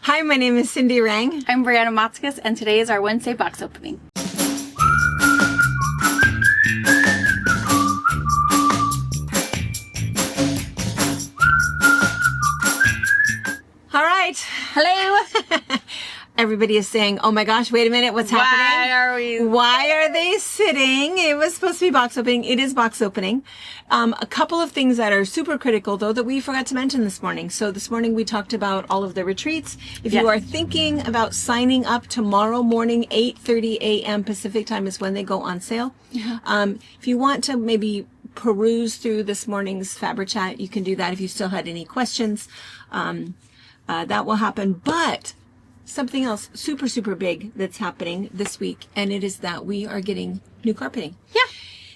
Hi, my name is Cindy Rang. I'm Brianna Motzkus, and today is our Wednesday box opening. All right. Hello! Everybody is saying, oh my gosh, wait a minute, what's happening? Why are they sitting? It was supposed to be box opening. It is box opening. A couple of things that are super critical, though, that we forgot to mention this morning. So this morning we talked about all of the retreats. If you are thinking about signing up tomorrow morning, 8:30 a.m. Pacific time is when they go on sale. If you want to maybe peruse through this morning's Fabric Chat, you can do that if you still had any questions. That will happen. But something else super, super big that's happening this week, and it is that we are getting new carpeting. Yeah.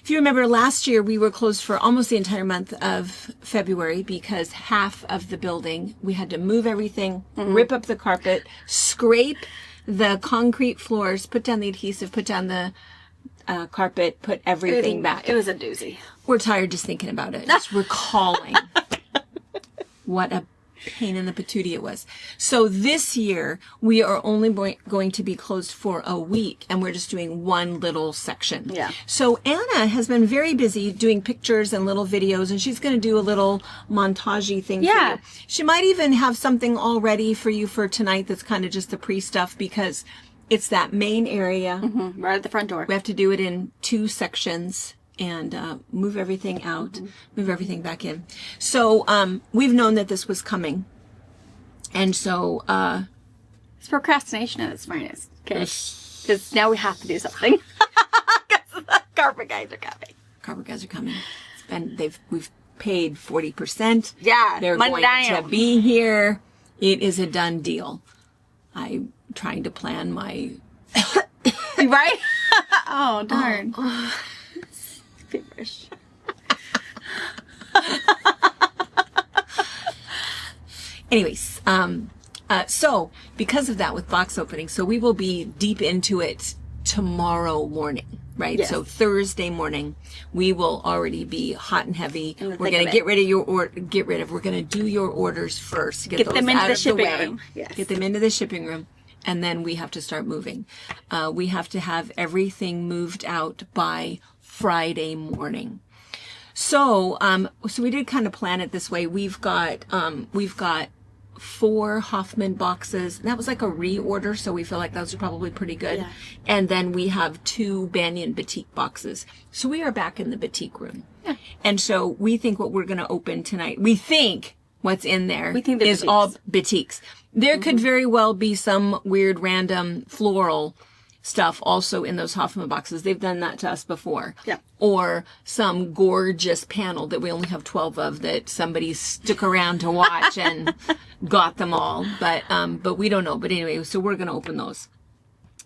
If you remember last year, we were closed for almost the entire month of February because half of the building, we had to move everything, rip up the carpet, scrape the concrete floors, put down the adhesive, put down the carpet, put everything back. It was a doozy. We're tired just thinking about it, just recalling what a pain in the patootie it was. So this year we are only going to be closed for a week, and we're just doing one little section. Yeah. So Anna has been very busy doing pictures and little videos, and she's going to do a little montage-y thing for you. She might even have something all ready for you for tonight that's kind of just the pre-stuff, because it's that main area. Right at the front door. We have to do it in 2 sections. And move everything out, move everything back in. So we've known that this was coming. And so... it's procrastination at its finest. Okay. Because now we have to do something. Because the carpet guys are coming. Carpet guys are coming. We've paid 40%. Yeah, They're going to be here. It is a done deal. I'm trying to plan my... Right? Oh, darn. Feverish. Anyways, so because of that with box opening, so we will be deep into it tomorrow morning, right? Yes. So Thursday morning, we will already be hot and heavy. We're going to we're going to do your orders first. Get those them into out the of shipping way. room. Yes. Get them into the shipping room. And then we have to start moving. We have to have everything moved out by Friday morning. So we did kind of plan it this way. We've got 4 Hoffman boxes. That was like a reorder, so we feel like those are probably pretty good. Yeah. And then we have 2 Banyan Batik boxes. So we are back in the Batik room. Yeah. And so we think what we're going to open tonight, we think what's in there is batiks. all batiks. There could very well be some weird random floral stuff also in those Hoffman boxes. They've done that to us before. Yeah. Or some gorgeous panel that we only have 12 of that somebody stuck around to watch and got them all. But we don't know. But anyway, so we're going to open those.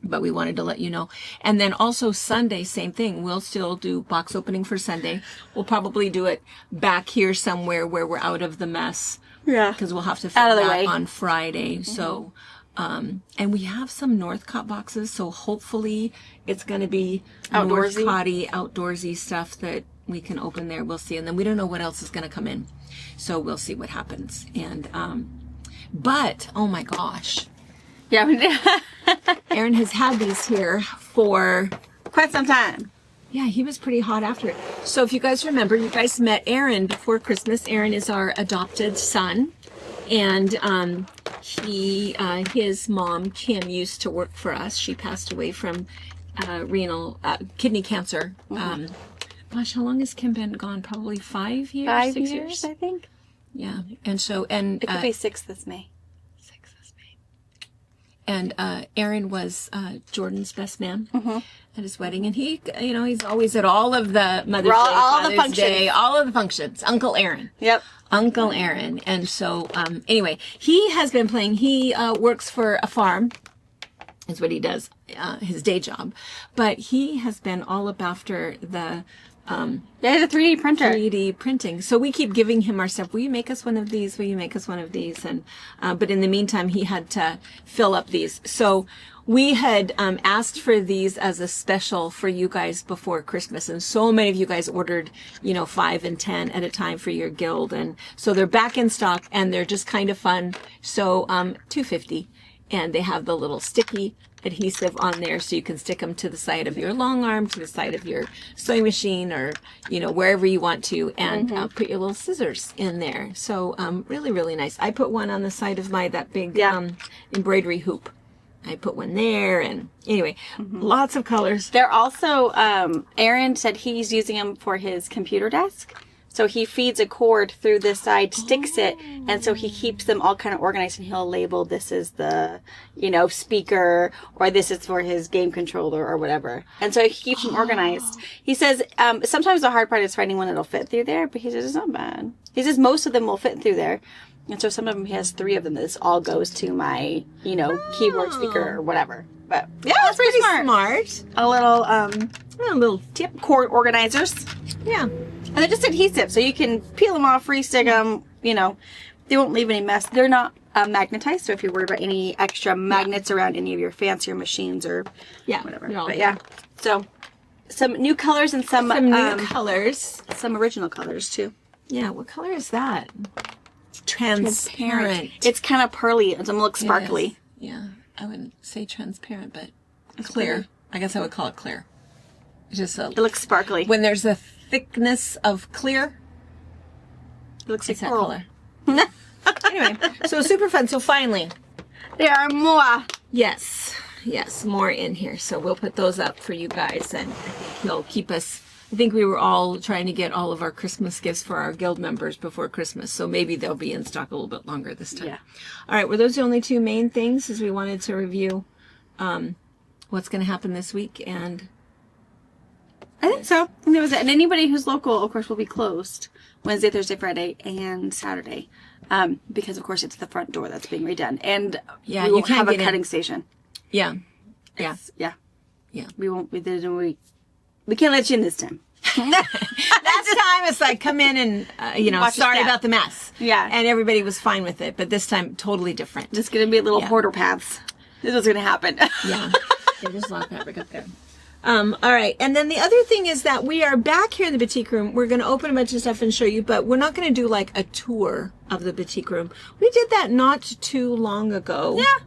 But we wanted to let you know. And then also Sunday, same thing. We'll still do box opening for Sunday. We'll probably do it back here somewhere where we're out of the mess. Yeah. Because we'll have to film that on Friday. So, and we have some Northcott boxes. So hopefully it's going to be Northcott-y, outdoorsy stuff that we can open there. We'll see. And then we don't know what else is going to come in. So we'll see what happens. And, but, oh my gosh. Yeah. Aaron has had these here for quite some time. Yeah, he was pretty hot after it. So if you guys remember, you guys met Aaron before Christmas. Aaron is our adopted son. And his mom, Kim, used to work for us. She passed away from kidney cancer. Gosh, how long has Kim been gone? Probably 5 years? 5 years, I think. Yeah. And so, and it could be 6 this May. And Aaron was Jordan's best man at his wedding. And he, he's always at all of the Mother's Day, Father's Day, all of the functions. Uncle Aaron. Yep. Uncle Aaron. And so, anyway, he has been playing. He works for a farm, is what he does, his day job. But he has been all up after the There's a 3D printer. 3D printing. So we keep giving him our stuff. Will you make us one of these? Will you make us one of these? And but in the meantime, he had to fill up these. So we had asked for these as a special for you guys before Christmas, and so many of you guys ordered, 5 and 10 at a time for your guild, and so they're back in stock, and they're just kind of fun. So $2.50, and they have the little sticky adhesive on there, so you can stick them to the side of your long arm, to the side of your sewing machine, or wherever you want to, and put your little scissors in there. So really, really nice. I put one on the side of that big embroidery hoop. I put one there, and anyway, lots of colors. They're also, Aaron said he's using them for his computer desk. So he feeds a cord through this side, sticks it, and so he keeps them all kind of organized, and he'll label this is the, speaker, or this is for his game controller or whatever. And so he keeps them organized. He says, sometimes the hard part is finding one that'll fit through there, but he says it's not bad. He says most of them will fit through there. And so some of them, he has 3 of them. This all goes to my, keyboard speaker or whatever. But yeah, that's pretty smart. A little tip, cord organizers. Yeah. And they're just adhesive, so you can peel them off, re-stick them, they won't leave any mess. They're not magnetized, so if you're worried about any extra magnets around any of your fancier machines or whatever. But yeah, so some new colors and some new colors. Some original colors too. Yeah, what color is that? Transparent. It's kind of pearly. It's gonna look sparkly. Yeah, I wouldn't say transparent, but clear. Pretty. I guess I would call it clear. It's just it looks sparkly. When there's a thickness of clear, it looks like that color. Anyway, so super fun. So finally, there are more. Yes, more in here. So we'll put those up for you guys, and I think he'll keep us. I think we were all trying to get all of our Christmas gifts for our guild members before Christmas, so maybe they'll be in stock a little bit longer this time. Yeah. All right, were those the only 2 main things? As we wanted to review what's going to happen this week, and I think so. And that was it. And anybody who's local, of course, will be closed Wednesday, Thursday, Friday, and Saturday, because of course it's the front door that's being redone, and we won't have a cutting station. Yeah. We won't. We can't let you in this time. Last time it's like come in and sorry about the mess. Yeah. And everybody was fine with it, but this time totally different. Just gonna be little hoarder paths. This is what's gonna happen. Yeah. There's a lot of fabric up there. All right. And then the other thing is that we are back here in the boutique room. We're going to open a bunch of stuff and show you, but we're not going to do like a tour of the boutique room. We did that not too long ago. Yeah.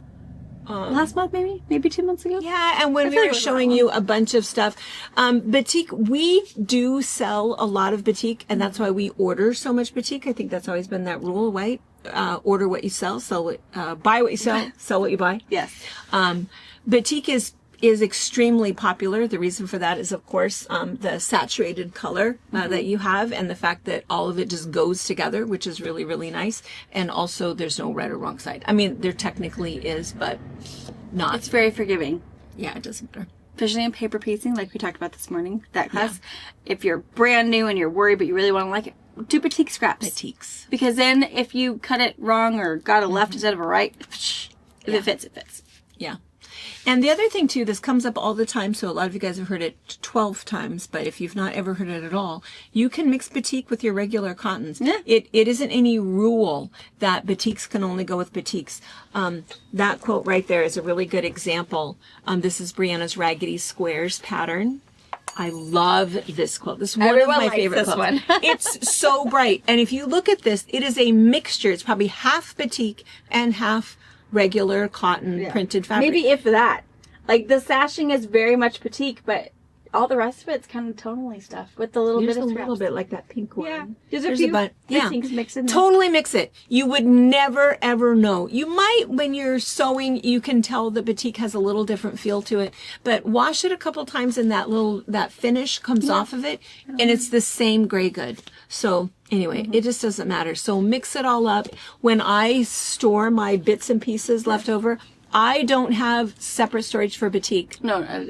Last month, maybe 2 months ago. Yeah, and when we were showing you a bunch of stuff, batik, we do sell a lot of batik, and that's why we order so much batik. I think that's always been that rule, right? Order what you sell, buy what you sell, sell what you buy. Yes. Batik is extremely popular. The reason for that is, of course, the saturated color that you have, and the fact that all of it just goes together, which is really, really nice. And also, there's no right or wrong side. I mean, there technically is, but not. It's very forgiving. Yeah, it doesn't matter. Especially in paper piecing, like we talked about this morning, that class. Yeah. If you're brand new and you're worried, but you really want to like it, do batik scraps. Batiks. Because then if you cut it wrong or got a left instead of a right, if it fits, it fits. Yeah. And the other thing, too, this comes up all the time, so a lot of you guys have heard it 12 times, but if you've not ever heard it at all, you can mix batik with your regular cottons. Yeah. It isn't any rule that batiks can only go with batiks. That quote right there is a really good example. This is Brianna's Raggedy Squares pattern. I love this quilt. This is one of my favorite quilts. It's so bright. And if you look at this, it is a mixture. It's probably half batik and half regular cotton printed fabric. Maybe if that. Like the sashing is very much batik, but all the rest of it's kind of tonally stuff with the little bit of scraps. A little bit like that pink one. Yeah. There's a bunch. Things mixed in there. Totally mix it. You would never ever know. You might, when you're sewing, you can tell the batik has a little different feel to it, but wash it a couple times and that finish comes off of it, and it's the same gray good. So anyway, it just doesn't matter. So mix it all up. When I store my bits and pieces left over, I don't have separate storage for Batik. No.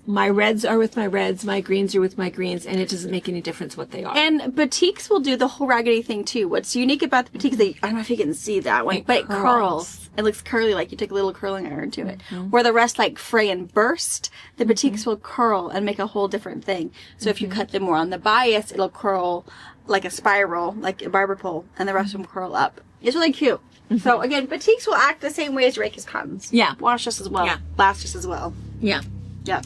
My reds are with my reds, my greens are with my greens, and it doesn't make any difference what they are. And Batiks will do the whole raggedy thing too. What's unique about the Batiks, I don't know if you can see that one, but it curls. It looks curly, like you take a little curling iron to it. Where the rest like fray and burst, the Batiks will curl and make a whole different thing. So if you cut them more on the bias, it'll curl like a spiral, like a barber pole, and the rest of them curl up. It's really cute. So again, Batiks will act the same way as Reika's cottons. Yeah. Wash just as well. Yeah. Last just as well. Yeah. Yeah.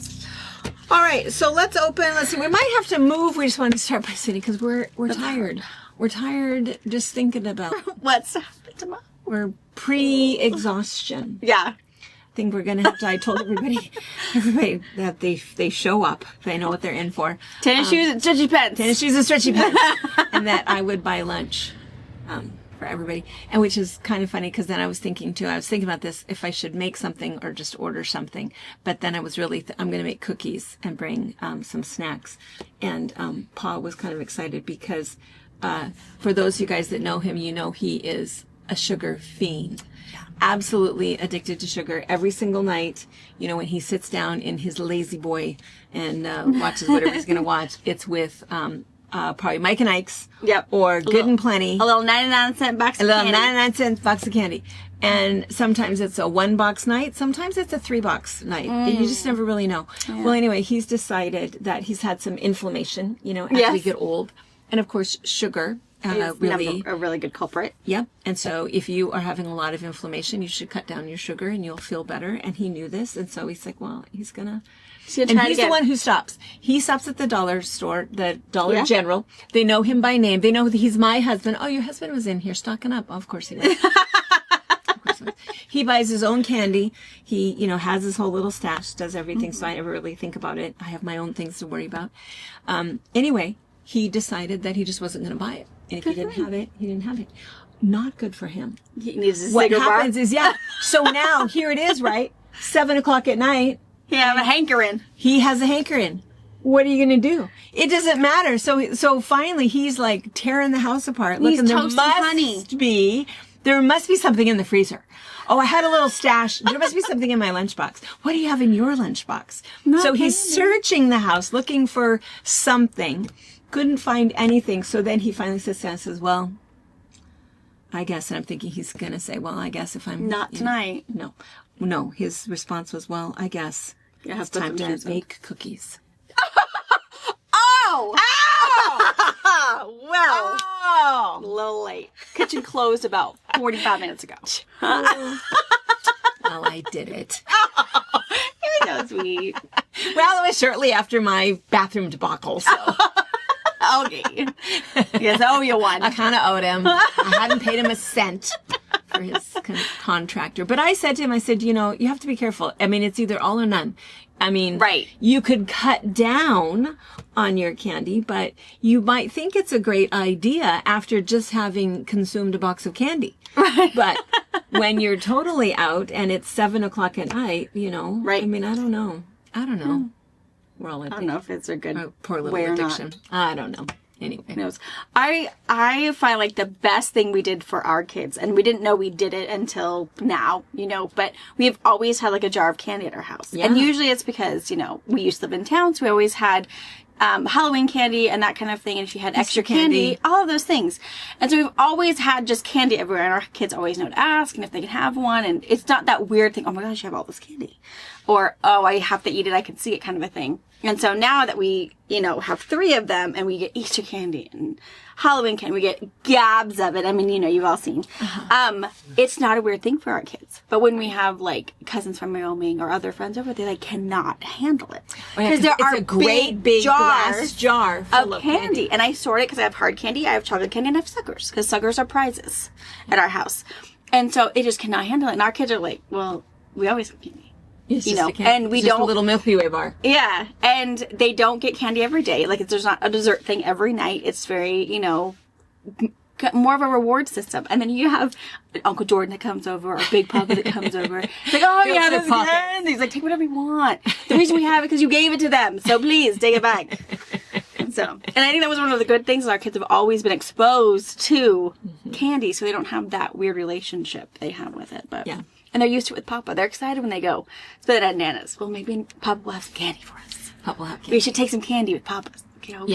All right, so let's open. Let's see. We might have to move. We just want to start by sitting because we're tired. We're tired just thinking about What's happening tomorrow? we're pre-exhaustion. Yeah. I think we're gonna have to. I told everybody that they show up. They know what they're in for. Tennis shoes and stretchy pants. Tennis shoes and stretchy pants, and that I would buy lunch for everybody. And which is kind of funny because then I was thinking about this if I should make something or just order something. But then I was really I'm going to make cookies and bring some snacks. And Pa was kind of excited because for those of you guys that know him, you know he is a sugar fiend. Absolutely addicted to sugar. Every single night, you know, when he sits down in his lazy boy and watches whatever he's going to watch, it's with probably Mike and Ike's. Yep. Or Good and Plenty. A little 99-cent box of A little candy. 99-cent box of candy. And sometimes it's a 1-box night. Sometimes it's a 3-box night. You just never really know. Yeah. Well, anyway, he's decided that he's had some inflammation, you know, as we get old. And of course, sugar. Really a really good culprit. Yep. And so if you are having a lot of inflammation, you should cut down your sugar and you'll feel better. And he knew this. And so he's like, well, he's gonna and he's the one who stops. He stops at the dollar store, the Dollar General. They know him by name. They know that he's my husband. Oh, your husband was in here stocking up. Oh, of course he was. Of course he was. He buys his own candy. He, you know, has his whole little stash, does everything. So I never really think about it. I have my own things to worry about. Anyway, he decided that he just wasn't going to buy it. And if he didn't have it, he didn't have it. Not good for him. He needs a What cigar happens bar. is, so now here it is, right? 7:00 at night. He have a hankering. He has a hankering. What are you going to do? It doesn't matter. So finally he's like tearing the house apart. He's Looking, toasting honey. There must be something in the freezer. Oh, I had a little stash. There must be something in my lunchbox. What do you have in your lunchbox? So he's searching the house looking for something. Couldn't find anything. So then he finally sits down and says, well, I guess. And I'm thinking he's going to say, well, I guess if I'm Not tonight. No. His response was, well, I guess it's time to make cookies. Oh! Well. Oh! A little late. Kitchen closed about 45 minutes ago. Well, I did it. You're so sweet. Well, it was shortly after my bathroom debacle, so. Okay. Yes, I owe you one. I kind of owed him. I hadn't paid him a cent for his contractor. But I said to him, I said, you know, you have to be careful. I mean, it's either all or none. I mean, right. You could cut down on your candy, but you might think it's a great idea after just having consumed a box of candy. Right. But when you're totally out and it's 7:00 at night, you know, right. I mean, I don't know. We're all I don't know if it's a good poor little way addiction. Or not. I don't know. Anyway. Who knows? I find like the best thing we did for our kids, and we didn't know we did it until now, you know, but we've always had like a jar of candy at our house. Yeah. And usually it's because, you know, we used to live in town, so we always had Halloween candy and that kind of thing, and she had extra candy, all of those things. And so we've always had just candy everywhere, and our kids always know to ask and if they can have one, and it's not that weird thing, oh my gosh, you have all this candy. Or, oh, I have to eat it, I can see it kind of a thing. And so now that we, you know, have 3 of them and we get Easter candy and Halloween candy, we get gabs of it. I mean, you know, you've all seen. It's not a weird thing for our kids. But when we have like cousins from Wyoming or other friends over, they like cannot handle it. Because there are a great big glass jar full of candy. And I sort it because I have hard candy, I have chocolate candy, and I have suckers. Because suckers are prizes at our house. And so it just cannot handle it. And our kids are like, well, we always have candy. It's you know, and we it's don't just a little Milky Way bar. Yeah, and they don't get candy every day. Like there's not a dessert thing every night. It's very, you know, more of a reward system. And then you have Uncle Jordan that comes over or Big Papa that comes over. It's like, oh yeah, this candy. He's like, take whatever you want. The reason we have it because you gave it to them. So please take it back. So, and I think that was one of the good things. Our kids have always been exposed to candy, so they don't have that weird relationship they have with it. But Yeah. and they're used to it with Papa. They're excited when they go spend it at Nana's. Well, maybe Papa will have some candy for us. Papa will have We candy. should take some candy with Papa. Okay, okay.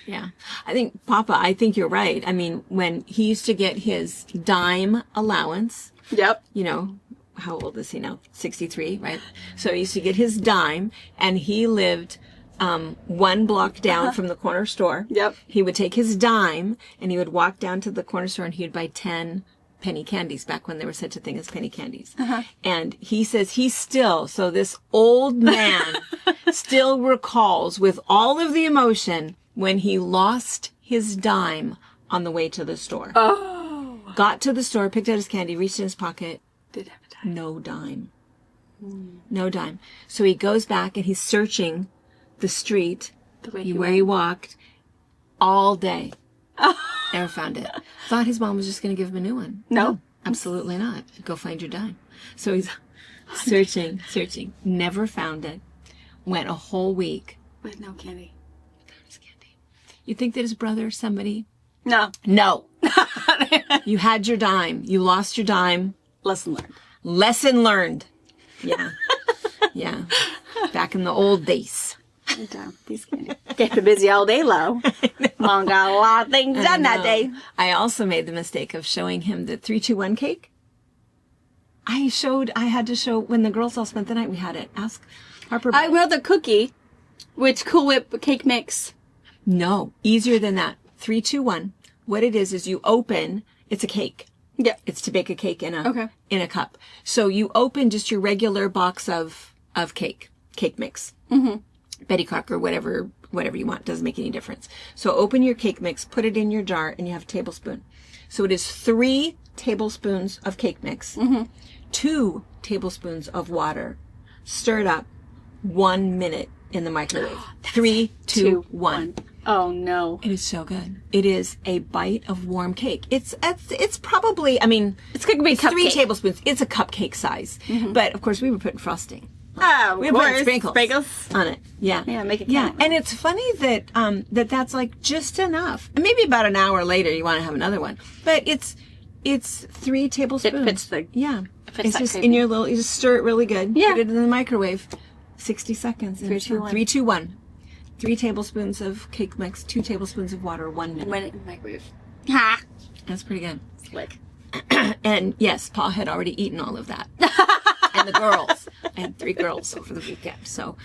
Yeah. I think Papa, I think you're right. I mean, when he used to get his dime allowance, Yep. you know, how old is he now? 63, right? So he used to get his dime, and he lived one block down from the corner store. Yep. He would take his dime, and he would walk down to the corner store, and he would buy 10 penny candies back when there was such a thing as penny candies. And he says so this old man still recalls with all of the emotion when he lost his dime on the way to the store. Oh. Got to the store, picked out his candy, reached in his pocket. Did have a time. No dime. No dime. So he goes back and he's searching the street The way he where he walked all day. Never found it. Thought his mom was just going to give him a new one. No. Absolutely not. Go find your dime. So he's searching. Never found it. Went a whole week. With no candy. Without his candy. You think that his brother or somebody? No. No. You had your dime. You lost your dime. Lesson learned. Lesson learned. Yeah. Yeah. Back in the old days. These candy. Kept busy all day long. Mom got a lot of things done that day. I also made the mistake of showing him the 3-2-1 cake. I had to show, when the girls all spent the night, we had it. Ask Harper. I wrote the cookie, which Cool Whip cake mix. No, easier than that. 3-2-1. What it is you open, it's a cake. Yeah. It's to bake a cake in Okay. a cup. So you open just your regular box of cake mix. Mm-hmm. Betty Crocker, whatever you want, doesn't make any difference. So open your cake mix, put it in your jar, and you have a tablespoon. So it is 3 tablespoons of cake mix, 2 tablespoons of water, stir it up, 1 minute in the microwave. 3, 2, 1. Oh no. It is so good. It is a bite of warm cake. It's probably, I mean, It's going to be 3 tablespoons. It's a cupcake size. But of course we were putting frosting. We were putting sprinkles on it. Yeah. Yeah, make it Yeah. count. And it's funny that that's like just enough. And maybe about an hour later you want to have another one. But it's 3 tablespoons. It fits the... Yeah. fits It's that just craving. in your little, you just stir it really good. Yeah. Put it in the microwave. 60 seconds. 3, 2, 1. 3, 2, 1. 3 tablespoons of cake mix, 2 tablespoons of water, 1 minute. Went in the microwave. Ha! That's pretty good. Slick. And yes, Paul had already eaten all of that. And the girls. I had 3 girls over the weekend. So,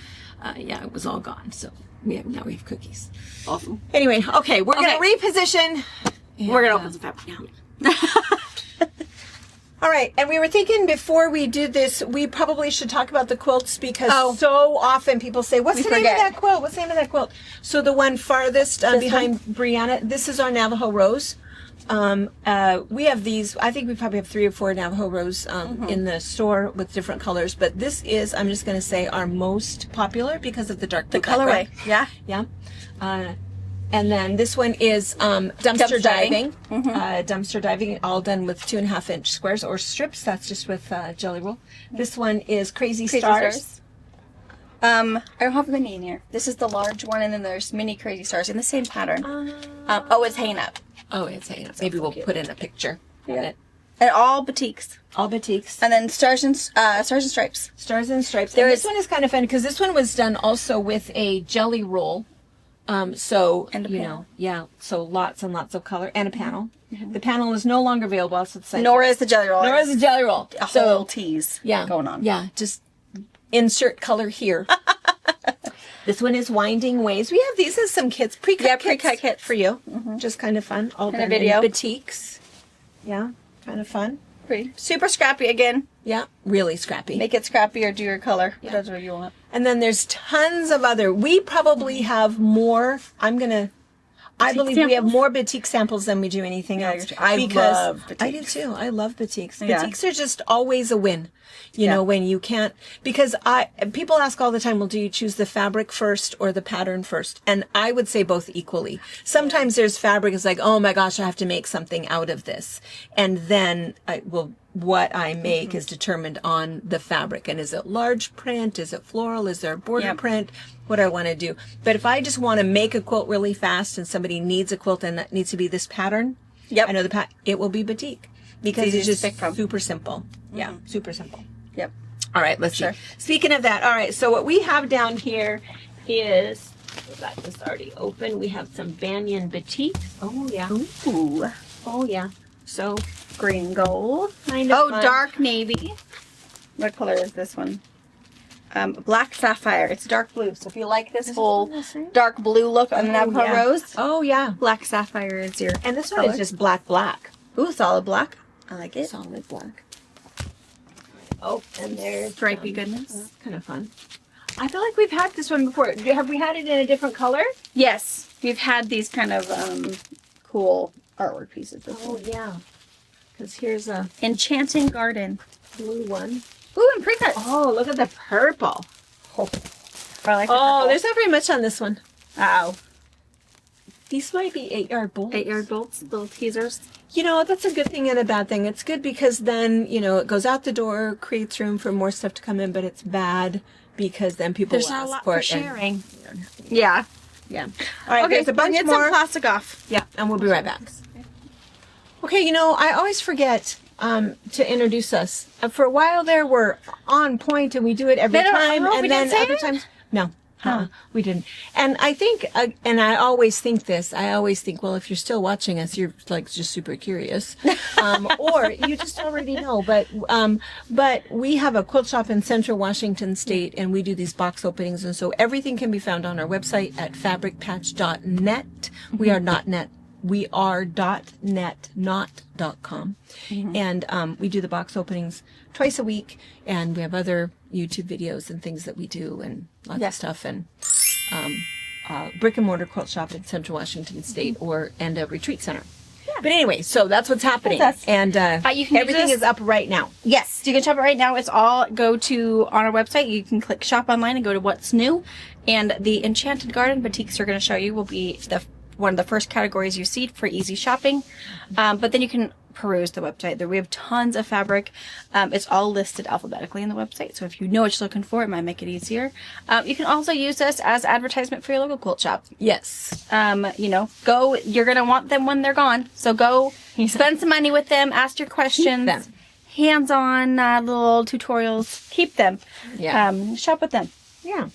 yeah, it was all gone. So now we have cookies. Awesome. Anyway, okay, we're going to reposition. We're going to open some fabric now. All right, and we were thinking before we do this, we probably should talk about the quilts because so often people say, what's the name of that quilt? What's the name of that quilt? So the one farthest behind Brianna, this is our Navajo Rose. We have these, I think we probably have 3 or 4 Navajo Rose in the store with different colors, but this is, I'm just going to say, our most popular because of the dark blue colorway. background. Yeah. And then this one is dumpster diving. Dumpster diving, all done with 2.5-inch squares or strips. That's just with jelly roll. This one is Crazy Stars. I don't have many in here. This is the large one, and then there's mini Crazy Stars in the same pattern. It's hanging up. Oh, it's hanging up. Maybe we'll put in a picture. Yeah. And all batiks. All batiks. And then stars and stripes. Stars and stripes. This one is kind of fun because this one was done also with a jelly roll. And a panel. So lots and lots of color and a panel. The panel is no longer available. So it's Nor is the jelly roll. Nor is the jelly roll. A whole tease going on. Yeah, just insert color here. This one is Winding Ways. We have these as some kits, pre-cut kits for you. Just kind of fun. All done in video. batiks. Yeah, kind of fun. Pretty. Super scrappy again. Yeah, really scrappy. Make it scrappy or do your color. Whatever you want. And then there's tons of other. We probably have more. I believe we have more batik samples than we do anything else. I love batiks. I do too. I love batiks. Yeah. Batiks are just always a win. You know, when you can't, because people ask all the time, well, do you choose the fabric first or the pattern first? And I would say both equally. Sometimes there's fabric is like, oh my gosh, I have to make something out of this. And then what I make is determined on the fabric. And is it large print? Is it floral? Is there a border print? What do I want to do? But if I just want to make a quilt really fast and somebody needs a quilt and that needs to be this pattern, Yep. I know it will be batik because easy it's to just pick from. super simple. Yeah, super simple. Yep. All right, let's see. Speaking of that, all right, so what we have down here is, we got this already open. We have some Banyan batik. Oh, yeah. Ooh. Oh, yeah. So, Green gold. kind of fun. Dark navy. What color is this one? Black sapphire. It's dark blue. So if you like this whole dark blue look on the Navajo rose, Oh, yeah. black sapphire is your. And this one color. is just black. Ooh, solid black. I like it. Solid black. Oh, and there's Stripy goodness. That's kind of fun. I feel like we've had this one before. Have we had it in a different color? Yes, we've had these kind of cool artwork pieces before. Oh, yeah. Because here's a Enchanting Garden. blue one. Ooh, and pre-cut. Oh, look at the purple. Oh, I like the Oh, purple. there's not very much on this one. Uh-oh. These might be 8-yard bolts. 8-yard bolts, little teasers. You know, that's a good thing and a bad thing. It's good because then, you know, it goes out the door, creates room for more stuff to come in, but it's bad because then people There's will not a ask lot for for it sharing. Yeah. yeah. All right, Okay, there's a bunch get more. some plastic off. Yeah, and we'll be right back. Okay, you know, I always forget to introduce us. For a while there, we're on point and we do it every time, and we then didn't say other it? times, no. We didn't. And I think, and I always think this, well, if you're still watching us, you're like just super curious. Or you just already know, but we have a quilt shop in Central Washington State and we do these box openings. And so everything can be found on our website at fabricpatch.net. We are not net. We are .net, not .com. And we do the box openings twice a week, and we have other YouTube videos and things that we do and lots of stuff. And brick and mortar quilt shop in Central Washington State and a retreat center. But anyway, so that's what's happening. That's us. And you can everything use is up right now. Yes, you can shop it right now. It's all on our website. You can click shop online and go to what's new. And the Enchanted Garden boutiques are going to show you will be one of the first categories you see for easy shopping. But then you can peruse the website. We have tons of fabric. It's all listed alphabetically in the website. So if you know what you're looking for, it might make it easier. You can also use this as advertisement for your local quilt shop. Yes. You're going to want them when they're gone. So go spend some money with them, ask your questions. them. Hands-on little tutorials. Keep them. Yeah. Shop with them. Yeah.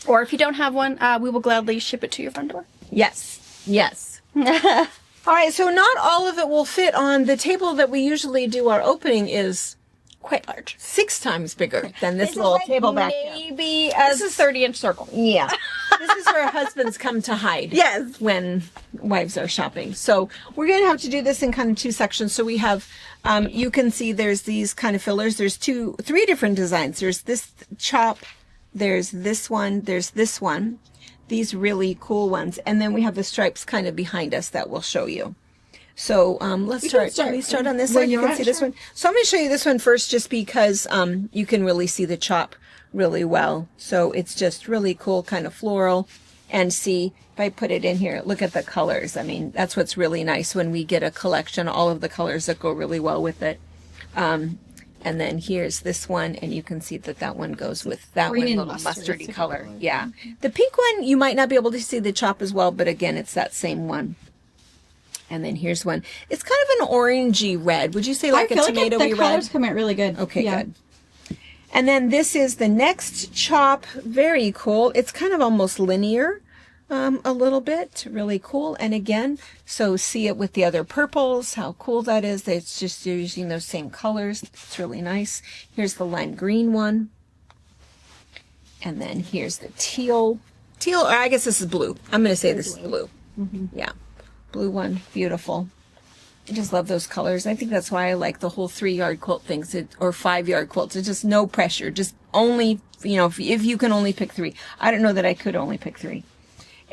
Or if you don't have one, we will gladly ship it to your front door. Yes. Yes. All right, so not all of it will fit on the table that we usually do. Our opening is Quite large. 6 times bigger than this little table back here. Maybe a 30-inch circle. Yeah. This is where husbands come to hide. Yes. When wives are shopping. So we're going to have to do this in kind of 2 sections. So we have, you can see there's these kind of fillers. There's 3 different designs. There's this chop. There's this one. There's this one. These really cool ones. And then we have the stripes kind of behind us that we'll show you. So let's start. Can we start on this side? You can see this one. So I'm going to show you this one first just because you can really see the chop really well. So it's just really cool, kind of floral. And see, if I put it in here, look at the colors. I mean, that's what's really nice when we get a collection, all of the colors that go really well with it. And then here's this one, and you can see that one goes with that Green one, and little mustard. mustardy color. Yeah. The pink one, you might not be able to see the chop as well, but again, it's that same one. And then here's one. It's kind of an orangey red. Would you say like a tomatoey red? The colors come out really good. Okay, good. And then this is the next chop. Very cool. It's kind of almost linear. A little bit, really cool. And again, so see it with the other purples, how cool that is. It's just using those same colors. It's really nice. Here's the lime green one. And then here's the teal, or I guess this is blue. I'm going to say this is blue. Yeah. Blue one, beautiful. I just love those colors. I think that's why I like the whole 3-yard quilt things, or 5-yard quilts. It's just no pressure. Just only, if you can only pick 3. I don't know that I could only pick 3.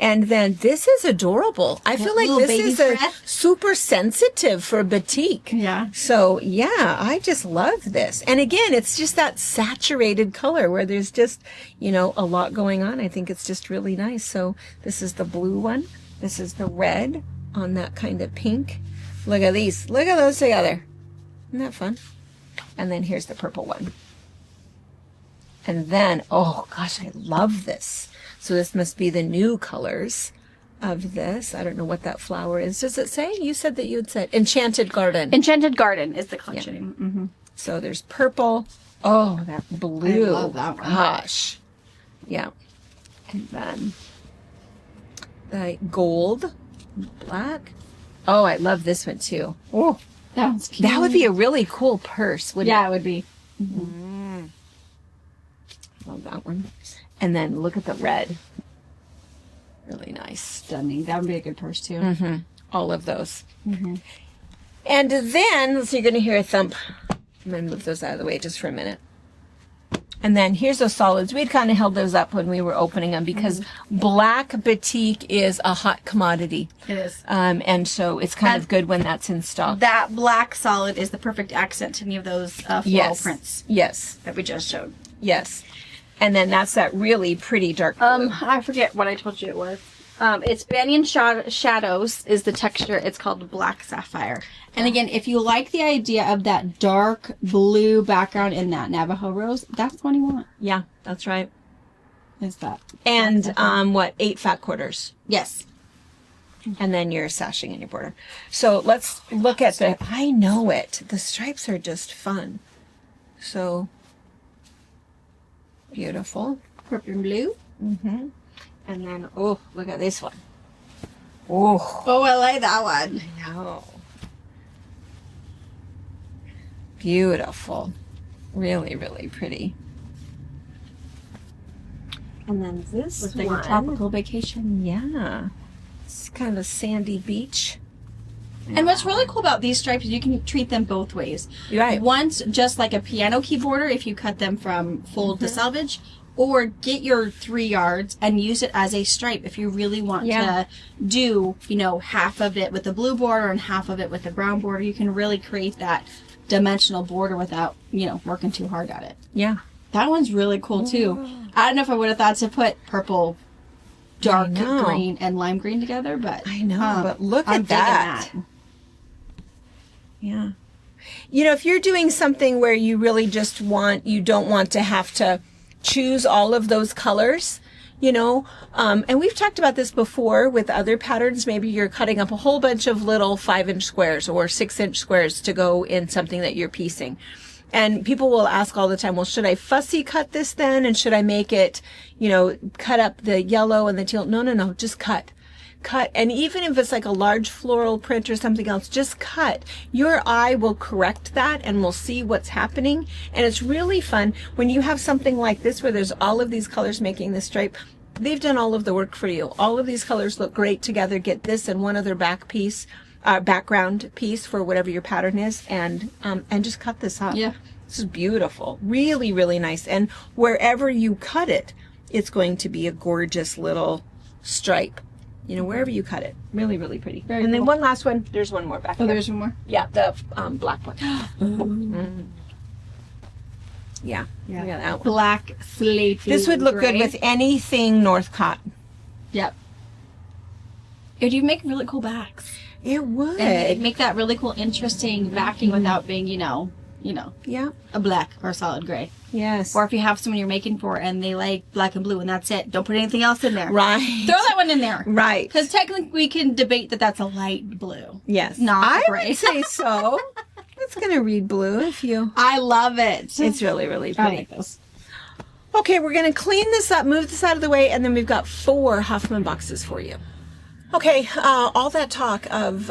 And then this is adorable. I feel like this is super sensitive for batik. Yeah. So yeah, I just love this. And again, it's just that saturated color where there's just, a lot going on. I think it's just really nice. So this is the blue one. This is the red on that kind of pink. Look at these. Look at those together. Isn't that fun? And then here's the purple one. And then, oh gosh, I love this. So this must be the new colors. of this. I don't know what that flower is. Does it say? You said that you had said Enchanted Garden. Enchanted Garden is the collection name. Mm-hmm. So there's purple. Oh, that blue. I love that one. Gosh. Yeah. And then the gold, black. Oh, I love this one too. Oh, that one's cute. That would be a really cool purse, wouldn't it would be. Love that one. And then look at the red. Really nice. Stunning. That would be a good purse too. All of those. And then, so you're going to hear a thump. I'm going to move those out of the way just for a minute. And then here's those solids. We'd kind of held those up when we were opening them because black batik is a hot commodity. It is. And so it's kind of good when that's in stock. That black solid is the perfect accent to any of those floral prints Yes. that we just showed. Yes. And then that's that really pretty dark blue. I forget what I told you it was. It's Banyan Shadows is the texture. It's called Black Sapphire. And again, if you like the idea of that dark blue background in that Navajo rose, that's the one you want. Yeah, that's right. Is that? And 8 fat quarters. Yes. And then your sashing in your border. So let's look at the, I know it. The stripes are just fun. So beautiful. Purple and blue. And then, oh, look at this one. Oh, I like that one. I know. Beautiful. Really, really pretty. And then this Looks one. like a tropical vacation. Yeah. It's kind of a sandy beach. And what's really cool about these stripes is you can treat them both ways. Right. Once, just like a piano keyboarder, if you cut them from fold to salvage, or get your 3 yards and use it as a stripe if you really want to do, half of it with the blue border and half of it with the brown border. You can really create that dimensional border without, working too hard at it. Yeah. That one's really cool too. I don't know if I would have thought to put purple, dark green, and lime green together, but I know, but look I'm at that. Yeah. If you're doing something where you really just you don't want to have to choose all of those colors, and we've talked about this before with other patterns. Maybe you're cutting up a whole bunch of little 5-inch squares or 6-inch squares to go in something that you're piecing. And people will ask all the time, well, should I fussy cut this then? And should I make it, cut up the yellow and the teal? No, just cut. And even if it's like a large floral print or something else, just cut. Your eye will correct that and will see what's happening. And it's really fun when you have something like this where there's all of these colors making this stripe. They've done all of the work for you. All of these colors look great together. Get this and one other background piece for whatever your pattern is, and just cut this up. Yeah. This is beautiful. Really, really nice. And wherever you cut it, it's going to be a gorgeous little stripe. Wherever you cut it. Really, really pretty. Very and then cool. one last one. There's one more back here. Oh, there's one more? Yeah, the black one. Yeah. Look at that one. Black slate. This would look good with anything Northcott. Yep. It would make really cool backs. It would. And it'd make that really cool, interesting backing without being, Yeah. a black or a solid gray. Yes. Or if you have someone you're making for and they like black and blue and that's it. Don't put anything else in there. Right. Throw that one in there. Right. Because technically we can debate that that's a light blue. Yes. Not I gray. would say so. It's going to read blue if you... I love it. It's really, really I pretty. like this. Okay, we're going to clean this up, move this out of the way, and then we've got 4 Huffman boxes for you. Okay, all that talk of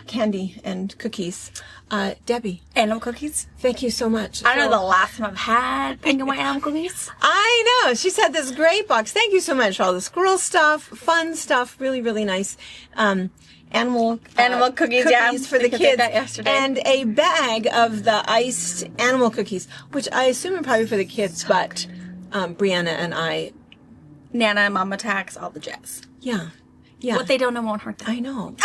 candy and cookies. Debbie. Animal cookies? Thank you so much. I know the last time I've had pink and white animal cookies. I know. She's had this great box. Thank you so much for all the squirrel stuff, fun stuff, really, really nice. Animal cookies, yeah. for the Because I kids. got yesterday. And a bag of the iced animal cookies, which I assume are probably for the kids, but Brianna and I... Nana and Mama Tax, all the jazz. Yeah. Yeah. What they don't know won't hurt them. I know.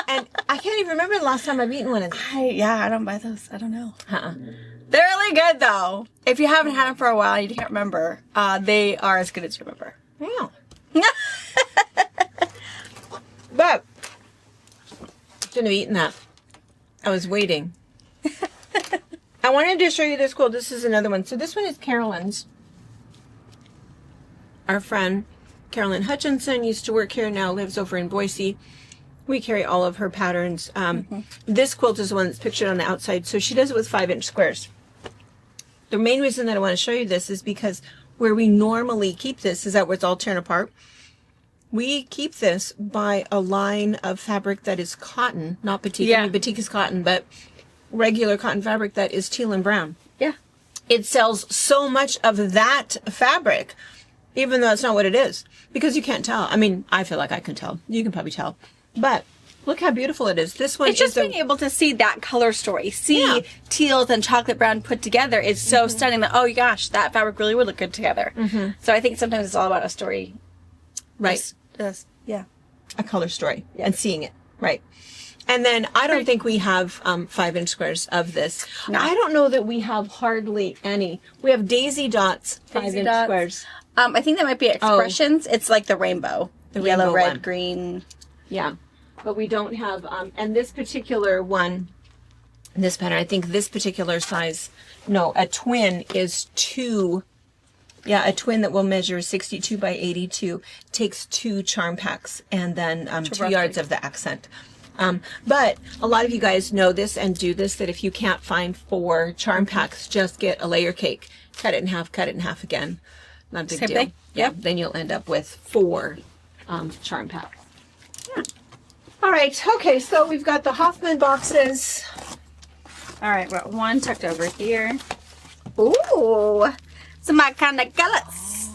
And I can't even remember the last time I've eaten one of these. I don't buy those. I don't know. Uh-uh. They're really good, though. If you haven't had them for a while and you can't remember, they are as good as you remember. Yeah. But shouldn't have eaten that. I was waiting. I wanted to show you this cool. This is another one. So this one is Carolyn's. Our friend. Carolyn Hutchinson used to work here, now lives over in Boise. We carry all of her patterns. This quilt is the one that's pictured on the outside, so she does it with 5-inch squares. The main reason that I want to show you this is because where we normally keep this is that where it's all torn apart. We keep this by a line of fabric that is cotton, not batik. I mean, batik is cotton, but regular cotton fabric that is teal and brown. Yeah. It sells so much of that fabric, even though it's not what it is, because you can't tell. I mean, I feel like I can tell. You can probably tell. But look how beautiful it is. This one it's just being able to see that color story, see teals and chocolate brown put together is so stunning that, oh gosh, that fabric really would look good together. So I think sometimes it's all about a story. Right. Yeah. A color story and seeing it. Right. And then I don't think we have 5-inch squares of this. No. I don't know that we have hardly any. We have Daisy Dots 5-inch squares. I think that might be Expressions. It's like the rainbow. The yellow, rainbow red, one. green. Yeah. But we don't have, and this particular one, this pattern, I think this particular size, no, a twin is 2. Yeah, a twin that will measure 62 by 82 takes 2 charm packs and then 2 yards of the accent. But a lot of you guys know this and do this, that if you can't find 4 charm packs, just get a layer cake, cut it in half again. Not a big Same deal. thing. Yeah, then you'll end up with 4 charm packs. Yeah. All right, okay, so we've got the Hoffman boxes. All right, well, one tucked over here. Ooh, some my kind of colors.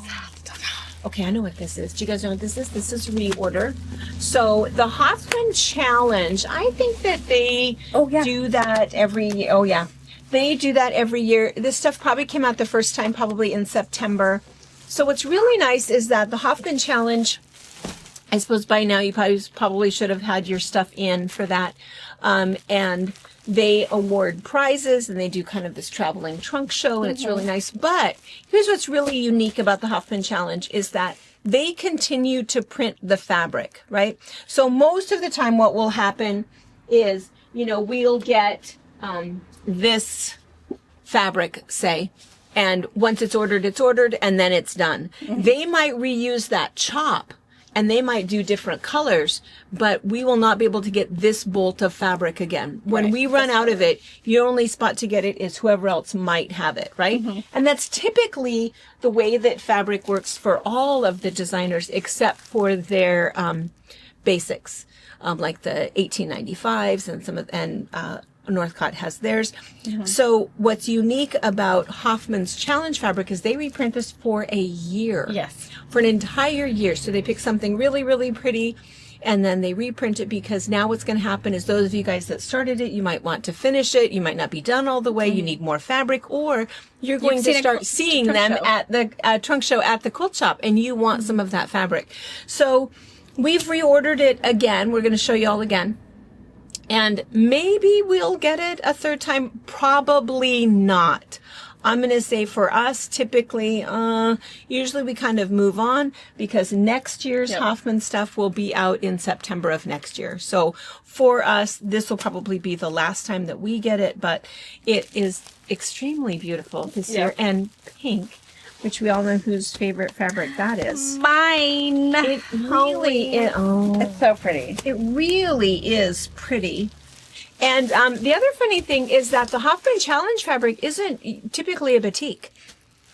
Okay, I know what this is. Do you guys know what this is? This is reorder. So the Hoffman Challenge, I think that they do that every year. Oh, yeah. They do that every year. This stuff probably came out the first time probably in September. So what's really nice is that the Hoffman Challenge, I suppose by now you probably should have had your stuff in for that. And they award prizes and they do kind of this traveling trunk show and it's really nice. But here's what's really unique about the Hoffman Challenge is that they continue to print the fabric, right? So most of the time what will happen is, you know, we'll get this fabric, say, and once it's ordered and then it's done. They might reuse that chop and they might do different colors, but we will not be able to get this bolt of fabric again. When we run out of it, your only spot to get it is whoever else might have it, right? And that's typically the way that fabric works for all of the designers, except for their basics, like the 1895s and Northcott has theirs. So what's unique about Hoffman's Challenge fabric is they reprint this for a year. Yes. For an entire year. So they pick something really, really pretty and then they reprint it because now what's going to happen is those of you guys that started it, you might want to finish it. You might not be done all the way. You need more fabric or you're going to start seeing them at the trunk show at the quilt shop and you want some of that fabric. So we've reordered it again. We're going to show you all again. And maybe we'll get it a third time. Probably not. I'm going to say for us, typically, usually we kind of move on because next year's Hoffman stuff will be out in September of next year. So for us, this will probably be the last time that we get it, but it is extremely beautiful this year and pink, which we all know whose favorite fabric that is. Mine. It really is. Oh, It's so pretty. it really is pretty. And the other funny thing is that the Hoffman Challenge fabric isn't typically a batik.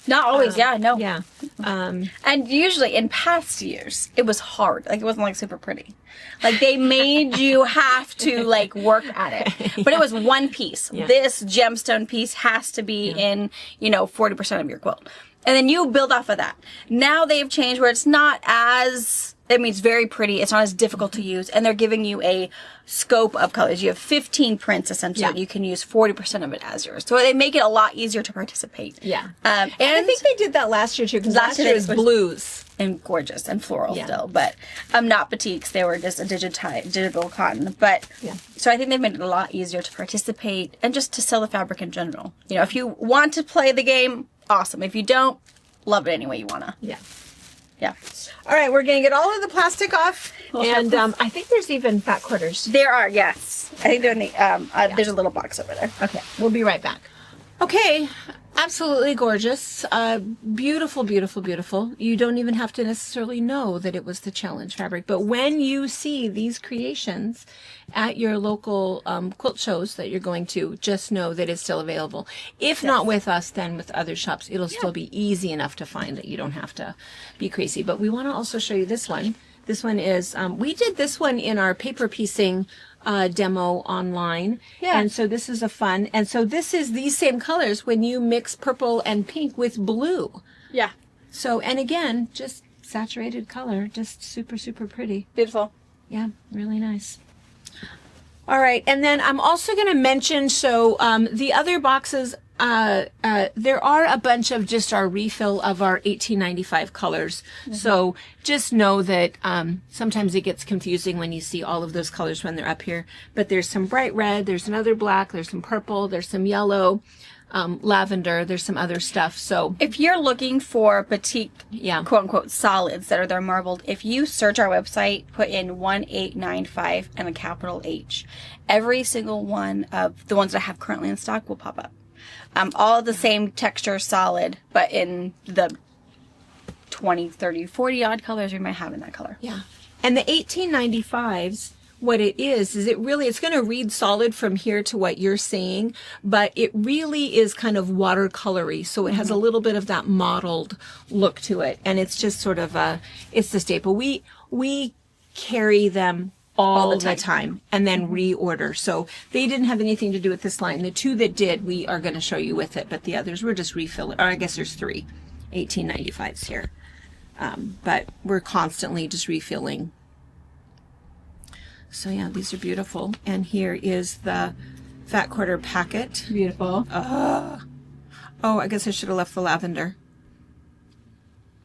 Not always, no. Yeah. And usually in past years, it was hard. Like, it wasn't like super pretty. Like, they made you have to like work at it. But it was one piece. Yeah. This gemstone piece has to be in, 40% of your quilt. And then you build off of that. Now they've changed where it's not as, it's very pretty. It's not as difficult to use. And they're giving you a scope of colors. You have 15 prints, essentially. Yeah. You can use 40% of it as yours. So they make it a lot easier to participate. Yeah. And I think they did that last year too, because last year was blues. And gorgeous and floral still. But not batiks. They were just a digital cotton. But so I think they've made it a lot easier to participate and just to sell the fabric in general. If you want to play the game, awesome. If you don't, love it any way you want to. Yeah. Yeah. All right, we're going to get all of the plastic off. And I think there's even fat quarters. There are, yes. I think they're in the, there's a little box over there. Okay, we'll be right back. Okay, Absolutely gorgeous. Beautiful, beautiful, beautiful. You don't even have to necessarily know that it was the challenge fabric. But when you see these creations at your local quilt shows that you're going to, just know that it's still available. If not with us, then with other shops, it'll still be easy enough to find that you don't have to be crazy. But we want to also show you this one. This one is, we did this one in our paper piecing demo online. Yeah. And so this is a fun, and so this is these same colors when you mix purple and pink with blue. Yeah. So, and again, just saturated color, just super, super pretty. Beautiful. Yeah, really nice. All right, and then I'm also going to mention, so the other boxes, there are a bunch of just our refill of our 1895 colors. Mm-hmm. So just know that sometimes it gets confusing when you see all of those colors when they're up here. But there's some bright red, there's another black, there's some purple, there's some yellow, lavender, there's some other stuff. So if you're looking for batik, quote unquote, solids that are there marbled, if you search our website, put in 1895 and a capital H, every single one of the ones that I have currently in stock will pop up. All the same texture, solid, but in the 20, 30, 40 odd colors we might have in that color. Yeah. And the 1895s, what it is it's going to read solid from here to what you're seeing, but it really is kind of watercolory. So it has a little bit of that mottled look to it. And it's just sort of it's the staple. We carry them all the time and then reorder. So they didn't have anything to do with this line. The two that did, we are going to show you with it, but the others we're just refilling. Or I guess there's 3 1895s here. But we're constantly just refilling. So yeah, these are beautiful. And here is the fat quarter packet. Beautiful. Oh, I guess I should have left the lavender.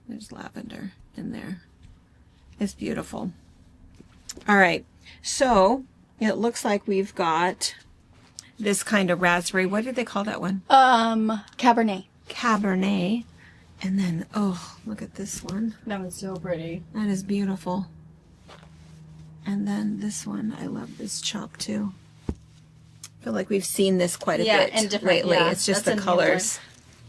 There's lavender in there. It's beautiful. All right, so it looks like we've got this kind of raspberry. What did they call that one? Cabernet. Cabernet. And then, oh, look at this one. That one's so pretty. That is beautiful. And then this one, I love this chop too. I feel like we've seen this quite a bit lately. Yeah, it's just the colors.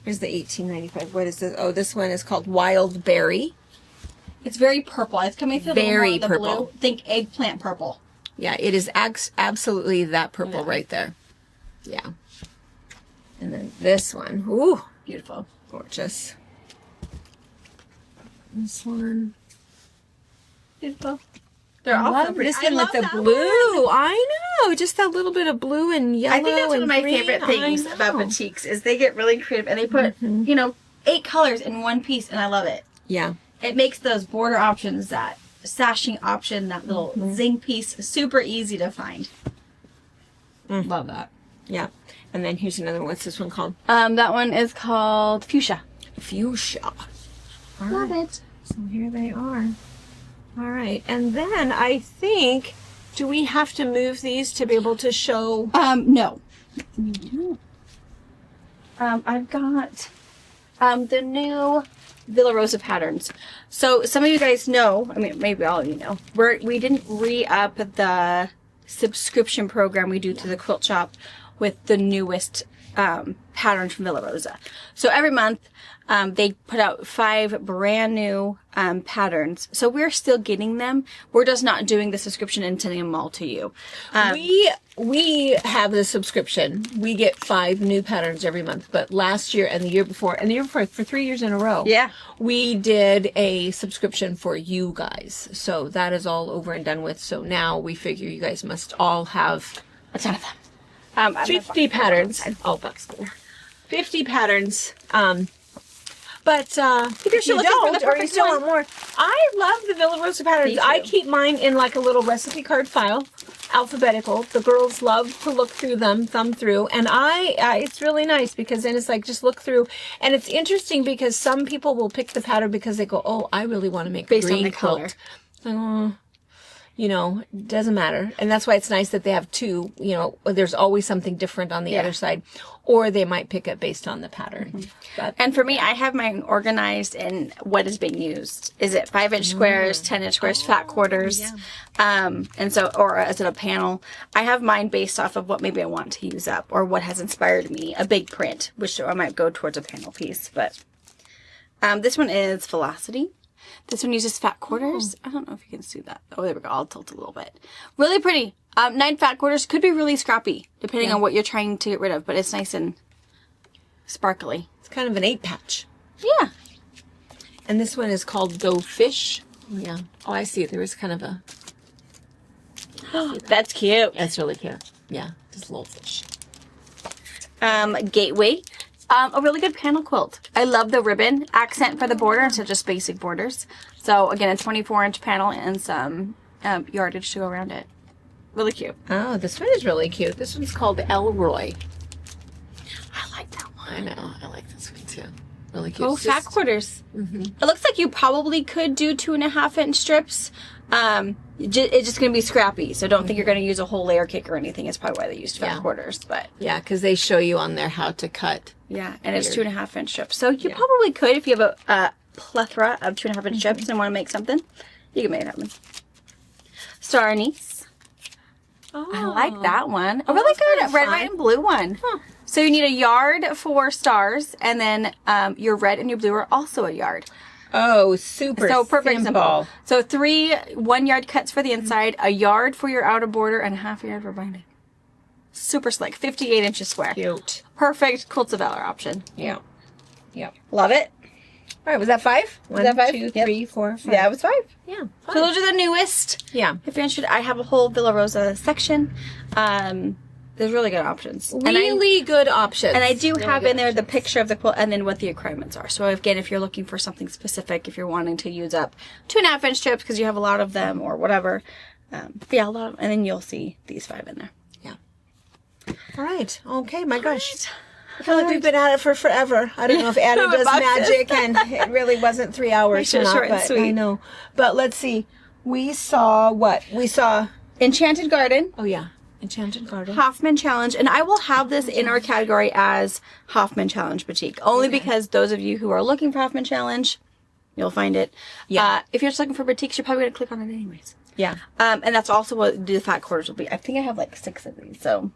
Here's the 1895. What is this? Oh, this one is called Wild Berry. It's very purple. It's coming through very the purple. Blue. Think eggplant purple. Yeah, it is absolutely that purple right there. Yeah. And then this one. Ooh, beautiful. Gorgeous. This one. Beautiful. They're all so pretty. This one with the blue. I know. Just that little bit of blue and yellow. I think that's one of my favorite things about batiks is they get really creative and they put, 8 colors in one piece, and I love it. Yeah. It makes those border options, that sashing option, that little zing piece, super easy to find. Love that. Yeah. And then here's another one. What's this one called? That one is called Fuchsia. Fuchsia. Love it. So here they are. All right. And then I think, do we have to move these to be able to show? No. I've got the new Villa Rosa patterns. So some of you guys know, I mean, maybe all of you know, we didn't re-up the subscription program we do to the quilt shop with the newest patterns from Villa Rosa. So every month they put out 5 brand new patterns. So we're still getting them. We're just not doing the subscription and sending them all to you. We have the subscription. We get 5 new patterns every month. But last year and the year before, for 3 years in a row, we did a subscription for you guys. So that is all over and done with. So now we figure you guys must all have a ton of them. 50 patterns. Oh, that's cool. 50 patterns. But if you don't, or you still want more, I love the Villa Rosa patterns. I keep mine in like a little recipe card file, alphabetical. The girls love to look through them, thumb through, and it's really nice because then it's like just look through, and it's interesting because some people will pick the pattern because they go, oh, I really want to make based green on the color. quilt. you know, doesn't matter. And that's why it's nice that they have two, you know, there's always something different on the other side, or they might pick it based on the pattern. But, And for me, I have mine organized in what is being used. Is it 5-inch squares, 10-inch squares, fat quarters? And so, or is it a panel? I have mine based off of what maybe I want to use up or what has inspired me. A big print, which I might go towards a panel piece. But this one is Velocity. This one uses fat quarters. I don't know if you can see that. Oh, there we go. I'll tilt a little bit. Really pretty. 9 fat quarters could be really scrappy depending on what you're trying to get rid of, but it's nice and sparkly. it's kind of an 8-patch. Yeah. And this one is called Go Fish. Yeah. Oh, I see. There is kind of a... That's cute. That's really cute. Yeah. Just a little fish. Gateway. A really good panel quilt. I love the ribbon accent for the border instead of just basic borders. So again, a 24-inch panel and some yardage to go around it. Really cute. Oh, this one is really cute. This one's called Elroy. I like that one. I know. I like this one too. Really cute. Oh, It's fat just- quarters. It looks like you probably could do 2.5-inch strips. It's just going to be scrappy, so don't think you're going to use a whole layer cake or anything. It's probably why they used fat quarters, but Yeah, because they show you on there how to cut. yeah, and it's 2.5-inch strips. So you probably could, if you have a plethora of 2.5-inch strips and want to make something, you can make it happen. Star Anise. Oh, I like that one. A really that's good kinda red, fun. white, and blue one. So you need a yard for stars, and then your red and your blue are also a yard. Oh, super So perfect simple. simple. So 3 1-yard cuts for the inside, a yard for your outer border, and a half a yard for binding. Super slick. 58 inches square. Cute. Perfect Quilts of Valor option. Yeah. Yeah. Love it. All right, was that 5? One, that 5? 2, Yep. 3, 4, 5. Yeah, it was 5. Yeah. So those are the newest. Yeah. If you're interested, I have a whole Villa Rosa section. There's really good options. Really good options. And I do Really have good in there the options. picture of the quilt and then what the requirements are. So again, if you're looking for something specific, if you're wanting to use up 2.5-inch strips because you have a lot of them or whatever, yeah, a lot of, and then you'll see these 5 in there. Yeah. All right. Okay, my gosh. I feel like we've been at it for forever. I don't know if Anna With does boxes. magic and it really wasn't 3 hours or Short not, and but sweet. I know. But let's see. We saw what? We saw, Enchanted Garden, oh yeah, Enchanted Garden. Hoffman Challenge, and I will have this in our category as Hoffman Challenge Boutique, only because those of you who are looking for Hoffman Challenge, you'll find it. Yeah. If you're just looking for boutiques, you're probably going to click on it anyways. Yeah. And that's also what the fat quarters will be. I think I have like 6 of these, so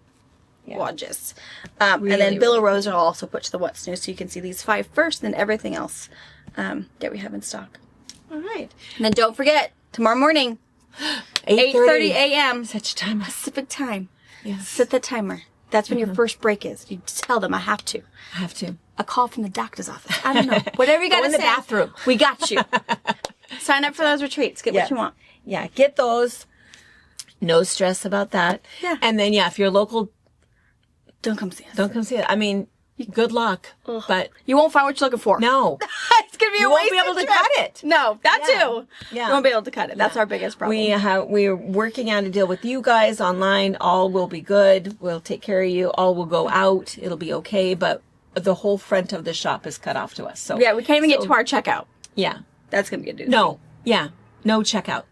gorgeous. And then Really, Villa Rosa will also put to the what's new, so you can see these 5 first, and then everything else that we have in stock. All right. And then don't forget, tomorrow morning, 8:30 a.m. Such time. Pacific time. Yes. Set the timer. That's when your first break is. You tell them I have to. I have to. A call from the doctor's office. I don't know. Whatever you got to in the say. bathroom. We got you. Sign up for those retreats. Get Yes. what you want. Yeah, get those. No stress about that. Yeah. And then, yeah, if you're local, Don't come see us. don't come see it. I mean, good luck. But You won't find what you're looking for. no, It's going to be a you won't waste be able of to trip. cut it. No, that Yeah. too. Yeah. You won't be able to cut it. That's our biggest problem. We're working out a deal with you guys online. All will be good. We'll take care of you. All will go out. It'll be okay. But the whole front of the shop is cut off to us. So Yeah, we can't even get to our checkout. yeah. That's going to be a doozy. No. Yeah. No checkout.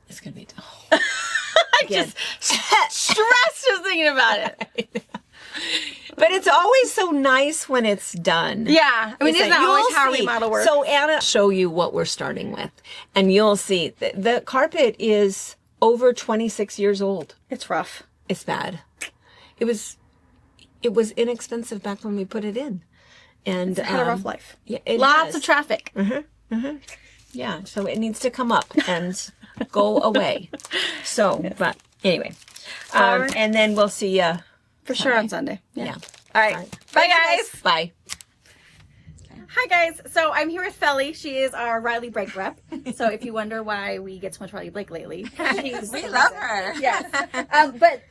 It's gonna be. Oh. I'm just stressed just thinking about it. But it's always so nice when it's done. Yeah. I mean, It's isn't like, that always you'll how see. remodel works? So Anna, show you what we're starting with, and you'll see the carpet is over 26 years old. it's rough. It's bad. It was inexpensive back when we put it in, and Had a rough life. Yeah, it Lots has. of traffic. Yeah, so it needs to come up and go away. So, but anyway, Alright. and then we'll see you. For sure on Sunday. Yeah. All right. Alright. Bye, guys. Bye. Hi, guys. So I'm here with Felly. She is our Riley Blake rep. So if you wonder why we get so much Riley Blake lately, we love her. Yes. But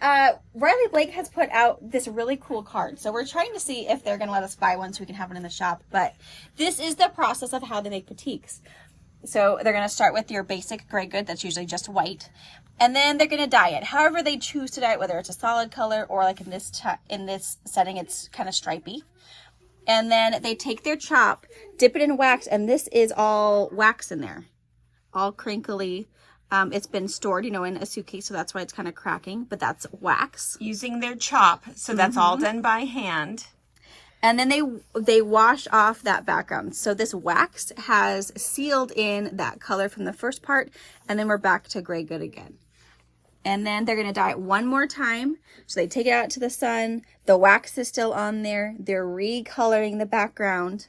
Riley Blake has put out this really cool card. So we're trying to see if they're going to let us buy one so we can have one in the shop. But this is the process of how they make batiks. So they're going to start with your basic gray good that's usually just white. And then they're going to dye it. However they choose to dye it, whether it's a solid color or like in this setting, it's kind of stripy. And then they take their chop, dip it in wax, and this is all wax in there. All crinkly. It's been stored, in a suitcase, so that's why it's kind of cracking, but that's wax. Using their chop, so that's all done by hand. And then they wash off that background. So this wax has sealed in that color from the first part, and then we're back to gray good again. And then they're going to dye it one more time. So they take it out to the sun. The wax is still on there. They're recoloring the background.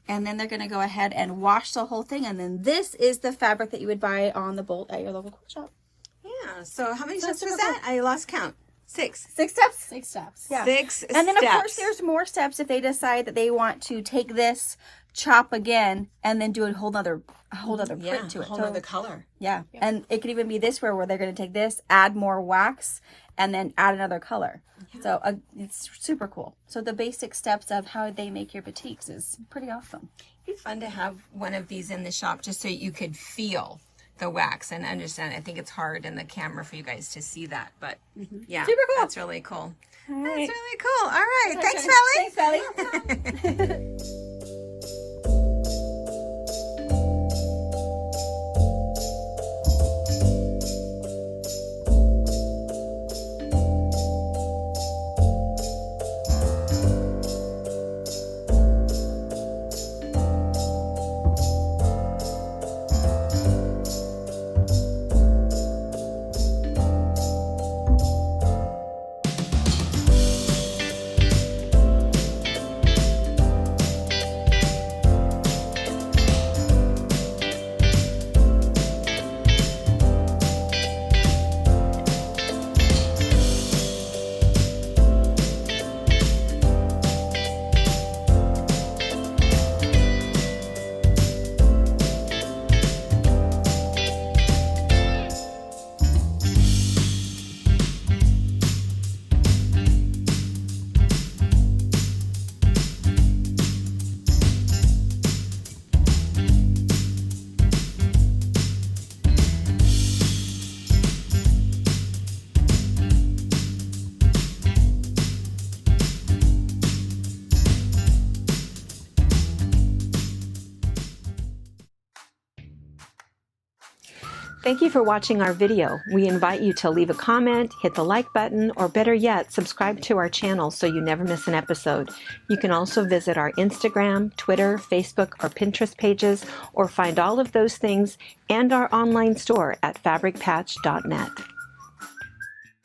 And then they're going to go ahead and wash the whole thing. And then this is the fabric that you would buy on the Bolt at your local quilt shop. Yeah. So how many steps was that? I lost count. 6. 6 steps. 6 steps. Yeah. 6 steps. And then, of course, there's more steps if they decide that they want to take this, chop again, and then do a whole other print to it. A whole other color. Yeah. And it could even be this where they're going to take this, add more wax, and then add another color. Yeah. So it's super cool. So the basic steps of how they make your batiks is pretty awesome. It'd be fun to have one of these in the shop just so you could feel the wax and understand. I think it's hard in the camera for you guys to see that, but yeah, super cool. That's really cool. All That's right. really cool. All right. Thanks, Sally. Thanks, Sally. Thank you for watching our video. We invite you to leave a comment, hit the like button, or better yet, subscribe to our channel so you never miss an episode. You can also visit our Instagram, Twitter, Facebook, or Pinterest pages, or find all of those things and our online store at fabricpatch.net.